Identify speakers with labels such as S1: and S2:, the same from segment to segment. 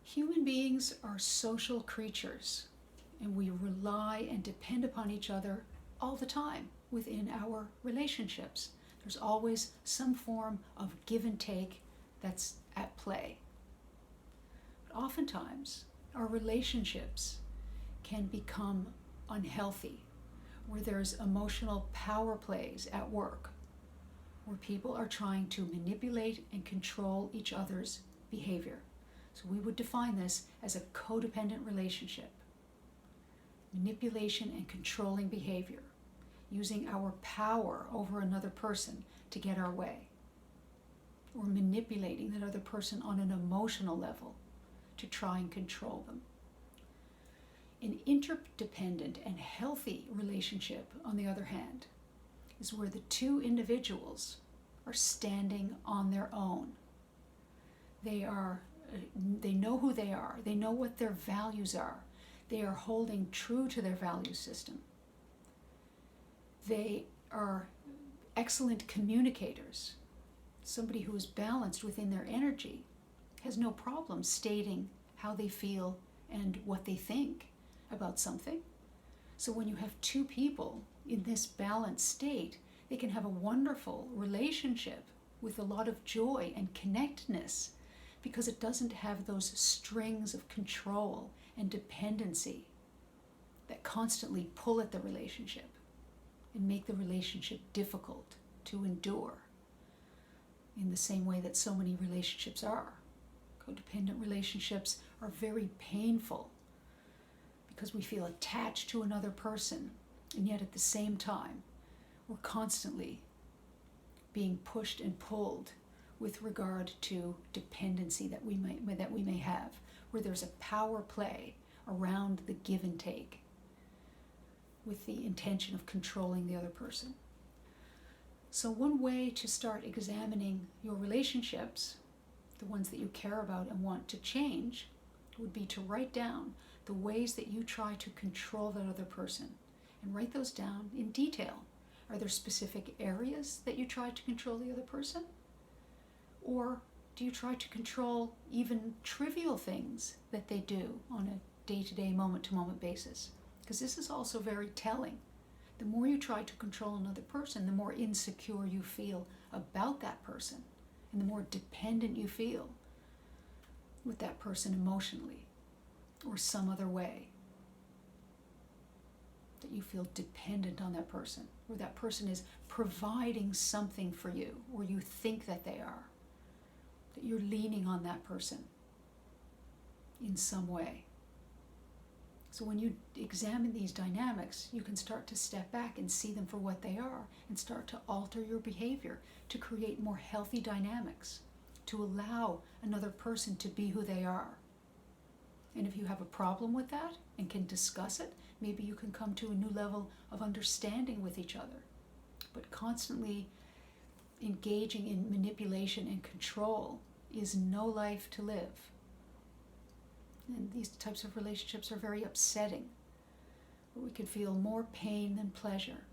S1: Human beings are social creatures, and we rely and depend upon each other all the time within our relationships. There's always some form of give and take that's at play. But oftentimes, our relationships can become unhealthy, where there's emotional power plays at work, where people are trying to manipulate and control each other's behavior. So we would define this as a codependent relationship. Manipulation and controlling behavior, using our power over another person to get our way, or manipulating that other person on an emotional level to try and control them. An interdependent and healthy relationship, on the other hand, is where the two individuals are standing on their own. They know who they are. They know what their values are. They are holding true to their value system. They are excellent communicators. Somebody who is balanced within their energy has no problem stating how they feel and what they think about something. So when you have two people in this balanced state, they can have a wonderful relationship with a lot of joy and connectedness, because it doesn't have those strings of control and dependency that constantly pull at the relationship and make the relationship difficult to endure in the same way that so many relationships are. Codependent relationships are very painful because we feel attached to another person, and yet at the same time we're constantly being pushed and pulled with regard to dependency that we may have, where there's a power play around the give and take with the intention of controlling the other person. So one way to start examining your relationships, the ones that you care about and want to change, would be to write down the ways that you try to control that other person, and write those down in detail. Are there specific areas that you try to control the other person? Or do you try to control even trivial things that they do on a day-to-day, moment-to-moment basis? Because this is also very telling. The more you try to control another person, the more insecure you feel about that person, and the more dependent you feel with that person emotionally or some other way. That you feel dependent on that person, or that person is providing something for you, or you think that they are. That you're leaning on that person in some way. So when you examine these dynamics, you can start to step back and see them for what they are, and start to alter your behavior to create more healthy dynamics, to allow another person to be who they are. And if you have a problem with that and can discuss it, maybe you can come to a new level of understanding with each other. But constantly engaging in manipulation and control is no life to live. And these types of relationships are very upsetting, where we can feel more pain than pleasure.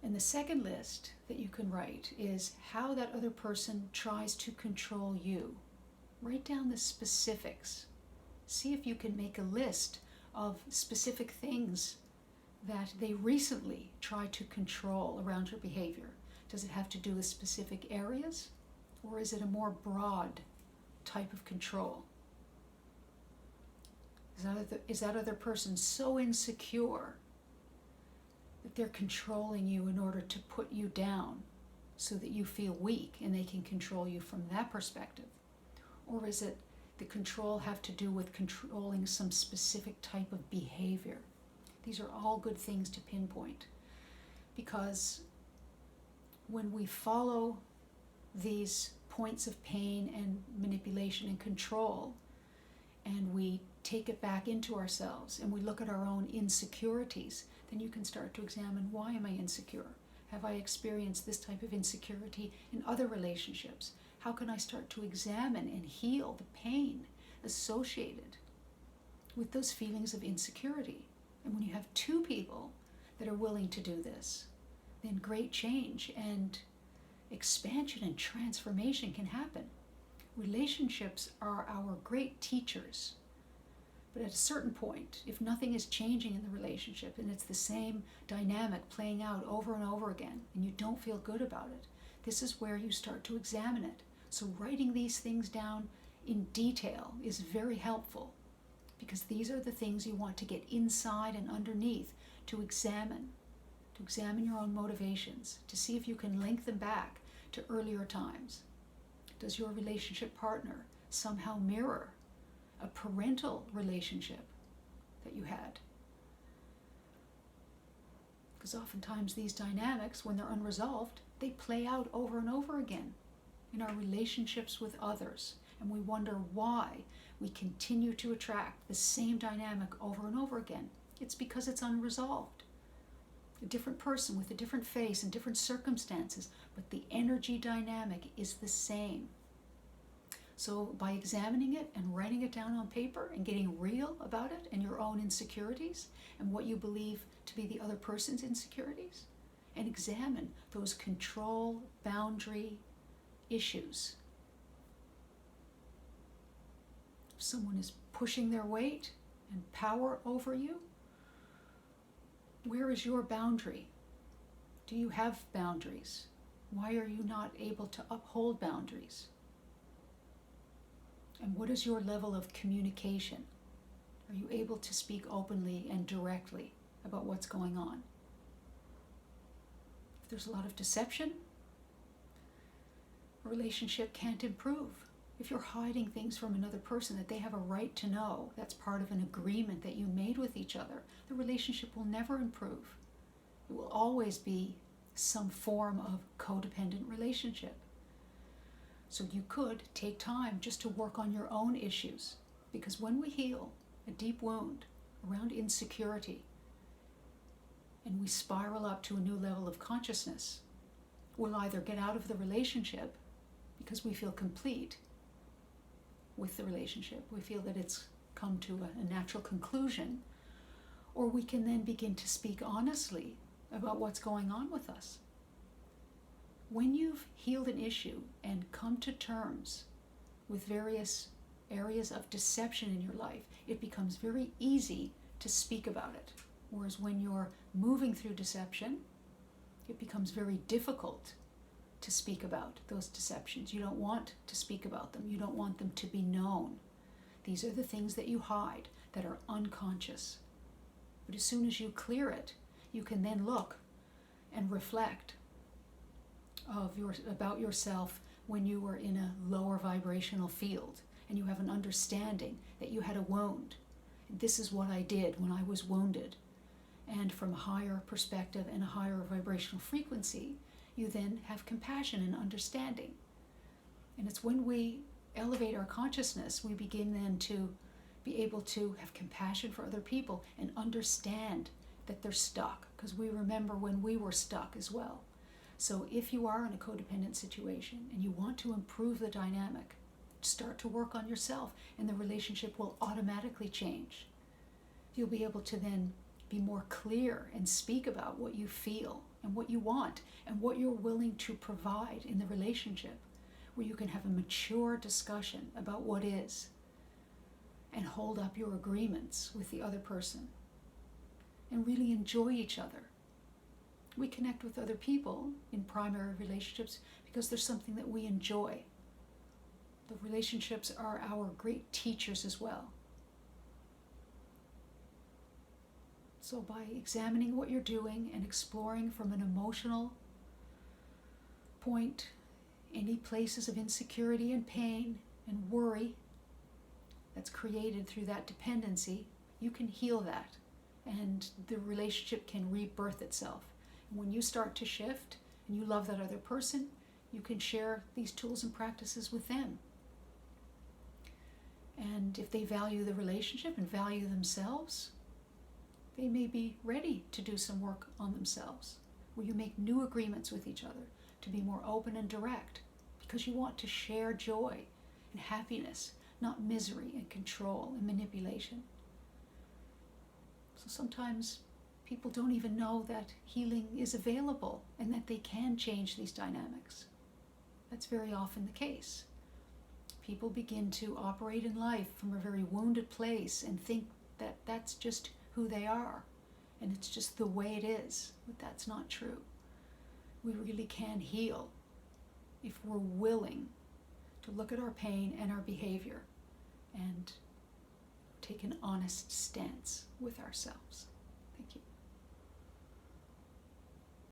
S1: And the second list that you can write is how that other person tries to control you. Write down the specifics. See if you can make a list of specific things that they recently tried to control around your behavior. Does it have to do with specific areas, or is it a more broad type of control? Is that other person so insecure that they're controlling you in order to put you down so that you feel weak and they can control you from that perspective? Or is it the control have to do with controlling some specific type of behavior? These are all good things to pinpoint, because when we follow these points of pain and manipulation and control, and we take it back into ourselves and we look at our own insecurities, then you can start to examine, why am I insecure? Have I experienced this type of insecurity in other relationships? How can I start to examine and heal the pain associated with those feelings of insecurity? And when you have two people that are willing to do this, then great change and expansion and transformation can happen. Relationships are our great teachers. But at a certain point, if nothing is changing in the relationship and it's the same dynamic playing out over and over again and you don't feel good about it, this is where you start to examine it. So writing these things down in detail is very helpful, because these are the things you want to get inside and underneath to examine your own motivations, to see if you can link them back to earlier times. Does your relationship partner somehow mirror a parental relationship that you had? Because oftentimes these dynamics, when they're unresolved, they play out over and over again in our relationships with others, and we wonder why we continue to attract the same dynamic over and over again. It's because it's unresolved. A different person with a different face and different circumstances, but the energy dynamic is the same. So by examining it and writing it down on paper and getting real about it and your own insecurities and what you believe to be the other person's insecurities, and examine those control, boundary issues. If someone is pushing their weight and power over you, where is your boundary? Do you have boundaries? Why are you not able to uphold boundaries? And what is your level of communication? Are you able to speak openly and directly about what's going on? If there's a lot of deception, a relationship can't improve. If you're hiding things from another person that they have a right to know, that's part of an agreement that you made with each other, the relationship will never improve. It will always be some form of codependent relationship. So you could take time just to work on your own issues, because when we heal a deep wound around insecurity and we spiral up to a new level of consciousness, we'll either get out of the relationship because we feel complete with the relationship, we feel that it's come to a natural conclusion, or we can then begin to speak honestly about what's going on with us. When you've healed an issue and come to terms with various areas of deception in your life, it becomes very easy to speak about it. Whereas when you're moving through deception, it becomes very difficult to speak about those deceptions. You don't want to speak about them. You don't want them to be known. These are the things that you hide that are unconscious. But as soon as you clear it, you can then look and reflect about yourself when you were in a lower vibrational field, and you have an understanding that you had a wound. This is what I did when I was wounded. And from a higher perspective and a higher vibrational frequency, you then have compassion and understanding. And it's when we elevate our consciousness, we begin then to be able to have compassion for other people and understand that they're stuck, because we remember when we were stuck as well. So if you are in a codependent situation and you want to improve the dynamic, start to work on yourself, and the relationship will automatically change. You'll be able to then be more clear and speak about what you feel and what you want and what you're willing to provide in the relationship, where you can have a mature discussion about what is and hold up your agreements with the other person and really enjoy each other. We connect with other people in primary relationships because there's something that we enjoy. The relationships are our great teachers as well. So by examining what you're doing and exploring from an emotional point any places of insecurity and pain and worry that's created through that dependency, you can heal that, and the relationship can rebirth itself. And when you start to shift and you love that other person, you can share these tools and practices with them. And if they value the relationship and value themselves, they may be ready to do some work on themselves, where you make new agreements with each other to be more open and direct, because you want to share joy and happiness, not misery and control and manipulation. So sometimes people don't even know that healing is available and that they can change these dynamics. That's very often the case. People begin to operate in life from a very wounded place and think that that's just who they are, and it's just the way it is. But that's not true. We really can heal if we're willing to look at our pain and our behavior and take an honest stance with ourselves.